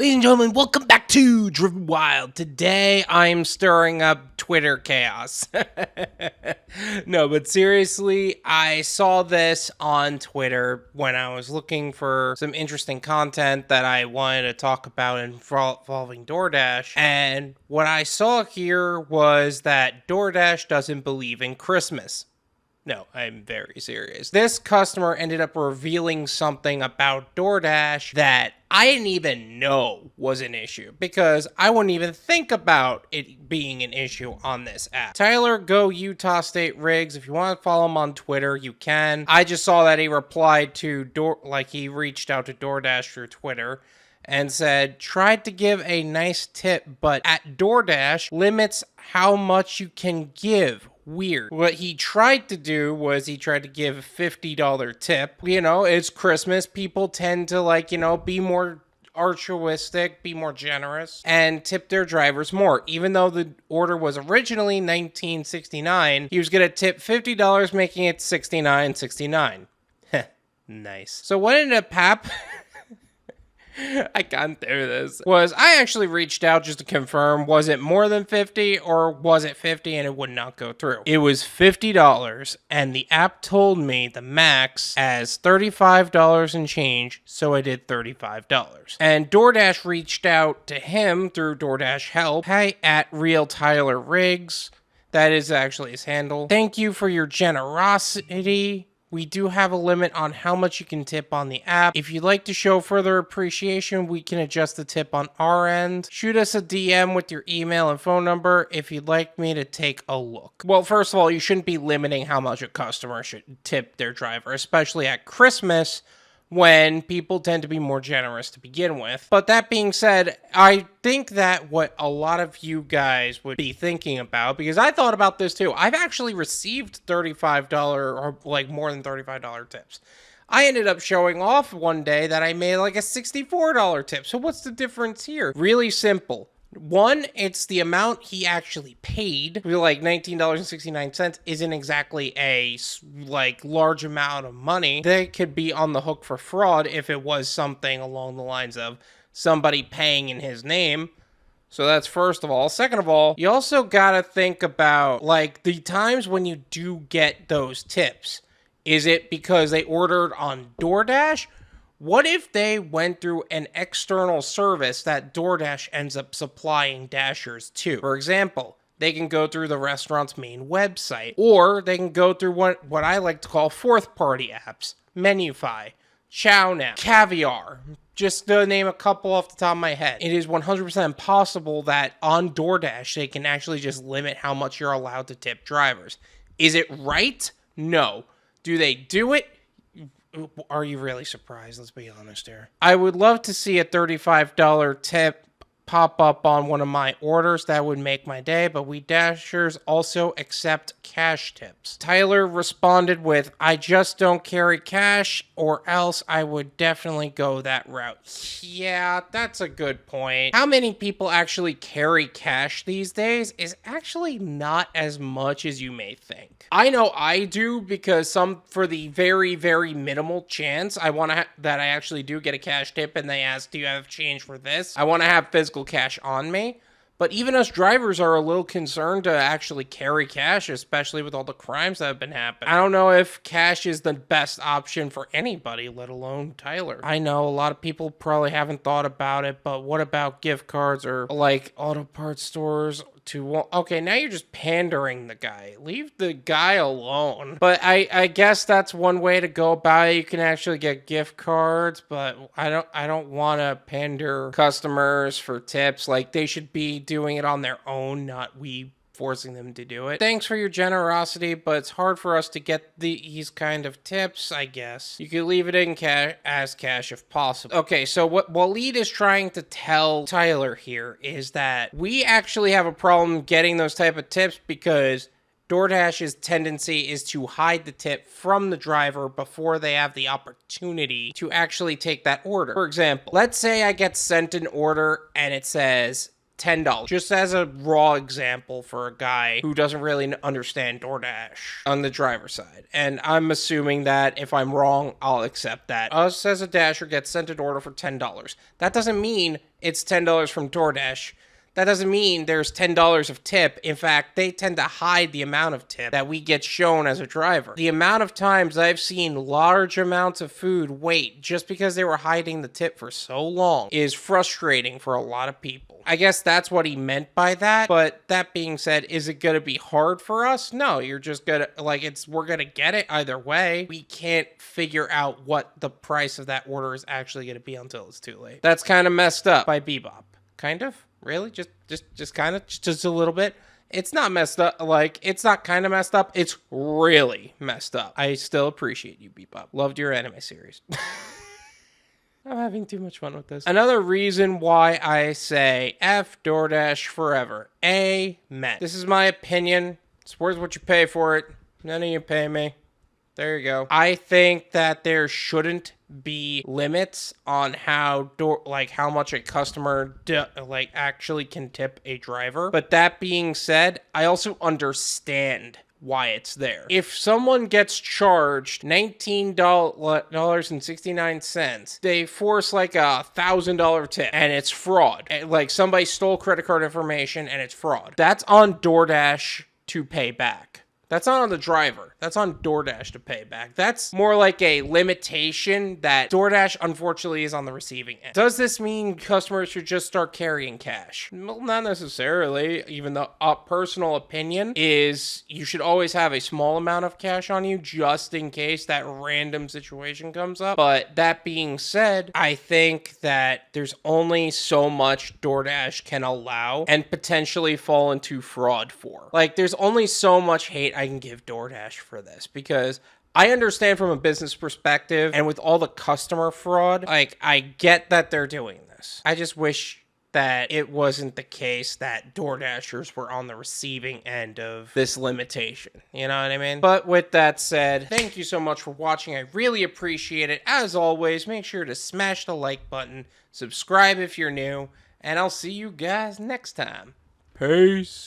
Ladies and gentlemen, welcome back to Driven Wild. Today, I'm stirring up Twitter chaos. No, but seriously, I saw this on Twitter when I was looking for some interesting content that I wanted to talk about involving Doordash. And what I saw here was that Doordash doesn't believe in Christmas. No, I'm very serious. This customer ended up revealing something about DoorDash that I didn't even know was an issue because I wouldn't even think about it being an issue on this app. Tyler Go Utah State Riggs, if you want to follow him on Twitter, you can. I just saw that he replied to he reached out to DoorDash through Twitter and said, tried to give a nice tip, but at DoorDash limits how much you can give. Weird. What he tried to do was he tried to give a $50 tip. You know, it's Christmas. People tend to be more altruistic, be more generous, and tip their drivers more. Even though the order was originally $19.69, he was going to tip $50, making it $69.69. Nice. So what ended up happening... I can't do this. I actually reached out just to confirm, was it more than 50 or was it 50 and it would not go through? It was $50 and the app told me the max as $35 and change, so I did $35. And DoorDash reached out to him through Doordash Help. Hey, at Real Tyler Riggs. That is actually his handle. Thank you for your generosity. We do have a limit on how much you can tip on the app. If you'd like to show further appreciation, we can adjust the tip on our end. Shoot us a DM with your email and phone number if you'd like me to take a look. Well, first of all, you shouldn't be limiting how much a customer should tip their driver, especially at Christmas, when people tend to be more generous to begin with. But that being said, I think that what a lot of you guys would be thinking about, because I thought about this too, I've actually received $35 or more than $35 tips. I ended up showing off one day that I made like a $64 tip. So what's the difference here? Really simple. One, it's the amount he actually paid. Like $19.69 isn't exactly a large amount of money. They could be on the hook for fraud if it was something along the lines of somebody paying in his name. So that's first of all. Second of all, you also gotta think about the times when you do get those tips. Is it because they ordered on DoorDash? What if they went through an external service that DoorDash ends up supplying Dashers to? For example, they can go through the restaurant's main website, or they can go through what I like to call fourth-party apps. Menufy, ChowNow, Caviar, just to name a couple off the top of my head. It is 100% possible that on DoorDash, they can actually just limit how much you're allowed to tip drivers. Is it right? No. Do they do it? Are you really surprised? Let's be honest here. I would love to see a $35 tip pop up on one of my orders. That would make my day, but we Dashers also accept cash tips. Tyler responded with, I just don't carry cash, or else I would definitely go that route. Yeah, that's a good point. How many people actually carry cash these days is actually not as much as you may think. I know I do, because for the very, very minimal chance I want that I actually do get a cash tip and they ask, do you have change for this? I want to have physical cash on me. But even us drivers are a little concerned to actually carry cash, especially with all the crimes that have been happening. I don't know if cash is the best option for anybody, let alone Tyler. I know a lot of people probably haven't thought about it, but what about gift cards or auto parts stores? Okay, now you're just pandering the guy. Leave the guy alone. But I guess that's one way to go about it. You can actually get gift cards, but I don't want to pander customers for tips. They should be doing it on their own, not we forcing them to do it. Thanks for your generosity, but it's hard for us to get these kind of tips, I guess. You could leave it in as cash if possible. Okay, so what Waleed is trying to tell Tyler here is that we actually have a problem getting those type of tips because DoorDash's tendency is to hide the tip from the driver before they have the opportunity to actually take that order. For example, let's say I get sent an order and it says $10, just as a raw example for a guy who doesn't really understand DoorDash on the driver's side. And I'm assuming that if I'm wrong, I'll accept that. Us as a Dasher gets sent an order for $10. That doesn't mean it's $10 from DoorDash. That doesn't mean there's $10 of tip. In fact, they tend to hide the amount of tip that we get shown as a driver. The amount of times I've seen large amounts of food wait just because they were hiding the tip for so long is frustrating for a lot of people. I guess that's what he meant by that. But that being said, is it going to be hard for us? No, you're just going to, we're going to get it either way. We can't figure out what the price of that order is actually going to be until it's too late. That's kind of messed up by Bebop. Kind of? Really? Just kind of? Just a little bit? It's not messed up. It's not kind of messed up. It's really messed up. I still appreciate you, Bebop. Loved your anime series. I'm having too much fun with this. Another reason why I say F DoorDash forever. Amen. This is my opinion. It's worth what you pay for it. None of you pay me. There you go. I think that there shouldn't be limits on how much a customer actually can tip a driver. But that being said, I also understand why it's there. If someone gets charged $19.69, they force like a $1,000 tip and it's fraud. Like somebody stole credit card information and it's fraud. That's on DoorDash to pay back. That's not on the driver. That's on DoorDash to pay back. That's more like a limitation that DoorDash, unfortunately, is on the receiving end. Does this mean customers should just start carrying cash? Well, not necessarily. Even the personal opinion is you should always have a small amount of cash on you just in case that random situation comes up. But that being said, I think that there's only so much DoorDash can allow and potentially fall into fraud for. There's only so much hate I can give DoorDash for this, because I understand from a business perspective and with all the customer fraud, I get that they're doing this. I just wish that it wasn't the case that DoorDashers were on the receiving end of this limitation. You know what I mean? But with that said, thank you so much for watching. I really appreciate it. As always, make sure to smash the like button, subscribe if you're new, and I'll see you guys next time. Peace.